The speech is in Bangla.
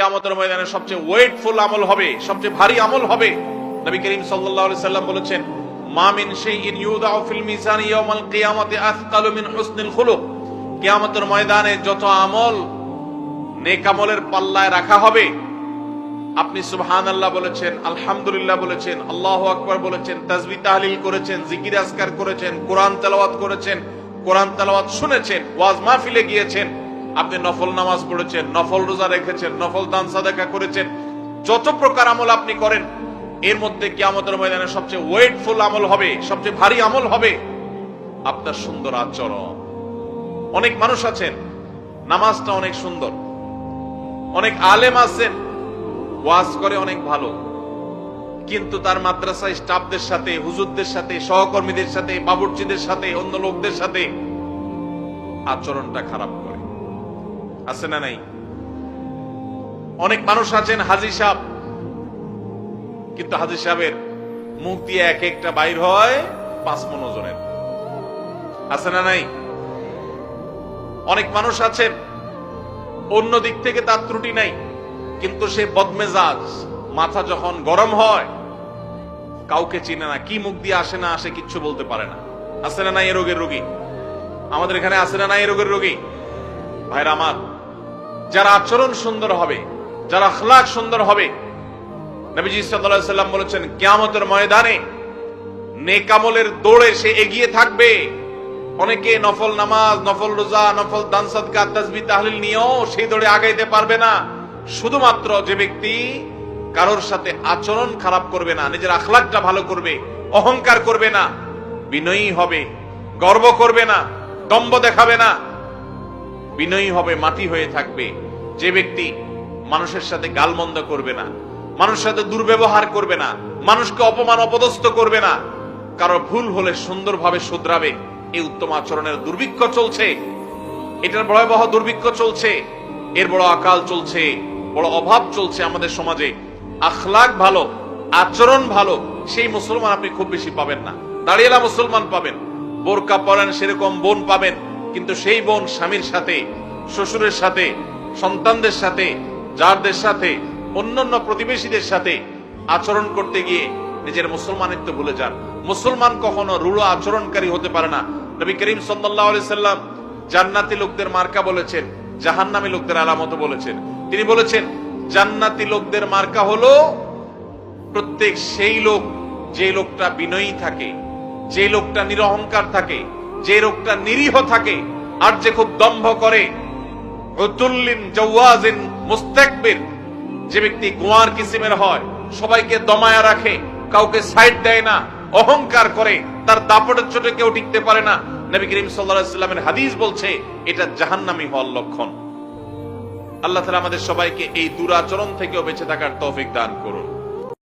কিয়ামতের ময়দানে সবচেয়ে ওয়েটফুল আমল হবে, সবচেয়ে ভারী আমল হবে। নবী করিম সাল্লাল্লাহু আলাইহি সাল্লাম বলেছেন, মা মিন শাইইন ইউদাউ ফিল মিজানি ইয়াওমাল কিয়ামাতি আসকালু মিন হুসনিল খুলুক। কিয়ামতের ময়দানে যত আমল নেক আমলের পাল্লায় রাখা হবে, আপনি সুবহানাল্লাহ বলেছেন, আলহামদুলিল্লাহ বলেছেন, আল্লাহু আকবার বলেছেন, তাসবিহ তাহলিল করেছেন, জিকির আজকার করেছেন, কোরআন তেলাওয়াত করেছেন, কোরআন তেলাওয়াত শুনেছেন, ওয়াজ মাহফিলে গিয়েছেন, আপনি নফল নামাজ পড়েছেন, নফল রোজা রেখেছেন, নফল দান সাদাকা করেছেন, যত প্রকার আমল আপনি করেন, এর মধ্যে কিয়ামতের ময়দানে সবচেয়ে ওয়েটফুল আমল হবে, সবচেয়ে ভারী আমল হবে আপনার সুন্দর আচরণ। অনেক মানুষ আছেন নামাজটা অনেক সুন্দর, অনেক আলেম আছেন ওয়াজ করে অনেক ভালো, কিন্তু তার মাদ্রাসায় স্টাফদের সাথে, হুজুরদের সাথে, সহকর্মীদের সাথে, বাবুর্চিদের সাথে, অন্য লোকদের সাথে আচরণটা খারাপ করে। আছে না নাই? অনেক মানুষ আছেন হাজী সাহেব, কিন্তু হাজী সাহেবের মুখ দিয়ে এক একটা বাইর হয় 5 মণ ওজনের। আছে না নাই? অনেক মানুষ আছেন অন্য দিক থেকে তার ত্রুটি নাই, কিন্তু সে বদমেজাজ, মাথা যখন গরম হয় কাউকে চিনে না, কি মুখ দিয়ে আসে না আসে কিচ্ছু বলতে পারে না। আছে না নাই এই রোগের রোগী? আমাদের এখানে আছে না নাই এই রোগের রোগী? ভাইরা আমার, যারা আচরণ সুন্দর হবে, যারা আখলাক সুন্দর হবে, নবীজি সাল্লাল্লাহু আলাইহি সাল্লাম বলেছেন কিয়ামতের ময়দানে নেক আমলের দৌড়ে সে এগিয়ে থাকবে। অনেকে নফল নামাজ, নফল রোজা, নফল দান সাদকা, তাসবিহ তাহলিল নিয়েও সেই দৌড়ে আগাইতে পারবে না। শুধুমাত্র যে ব্যক্তি কারোর সাথে আচরণ খারাপ করবে না, নিজের আখলাকটা ভালো করবে, অহংকার করবে না, বিনয়ী হবে, গর্ব করবে না, দম্ভ দেখাবে না, বিনয়ী হবে, মাটি হয়ে থাকবে, যে ব্যক্তি মানুষের সাথে গালমন্দ করবে না, মানুষের সাথে দুর্ব্যবহার করবে না, মানুষকে অপমান অপদস্থ করবে না, কারো ভুল হলে সুন্দরভাবে শুধরাবে, এই উত্তম আচরণের দুর্ভিক্ষ চলছে। এটার ভয়াবহ দুর্ভিক্ষ চলছে, এর বড় আকাল চলছে, বড় অভাব চলছে আমাদের সমাজে। আখলাক ভালো, আচরণ ভালো, সেই মুসলমান আপনি খুব বেশি পাবেন না। দাঁড়িয়েলা মুসলমান পাবেন, বোরকা পরেন সেরকম বোন পাবেন, কিন্তু সেই বোন স্বামীর সাথে, শ্বশুরের সাথে, সন্তানদের সাথে, জারদের সাথে, অন্যান্য প্রতিবেশীদের সাথে আচরণ করতে গিয়ে নিজের মুসলমানিত্ব ভুলে যান। মুসলমান কখনো রূঢ় আচরণকারী হতে পারে না। নবী করিম সাল্লাল্লাহু আলাইহি সাল্লাম জান্নাতি লোকদের মার্কা বলেছেন, জাহান্নামী লোকদের আলামত বলেছেন। তিনি বলেছেন জান্নাতি লোকদের মার্কা হলো প্রত্যেক সেই লোক, যে লোকটা বিনয়ী থাকে, যে লোকটা নিরহংকার থাকে, যে লোকটা নিরীহ থাকে, আর যে খুব দম্ভ করে, উতুল্লিন জাওয়াজিন মুস্তাকবির, যে ব্যক্তি গোয়ার কিসিমের হয়, সবাইকে দমায়া রাখে, কাউকে সাইড দেয় না, অহংকার করে, তার দাপটের চোটে কেউ টিকতে পারে না। নবী করিম সাল্লাল্লাহু আলাইহি সাল্লামের হাদিস বলছে এটা জাহান্নামী হওয়ার লক্ষণ। আল্লাহ তাআলা আমাদের সবাইকে এই দুরাচরণ থেকেও বেঁচে থাকার তৌফিক দান করুন।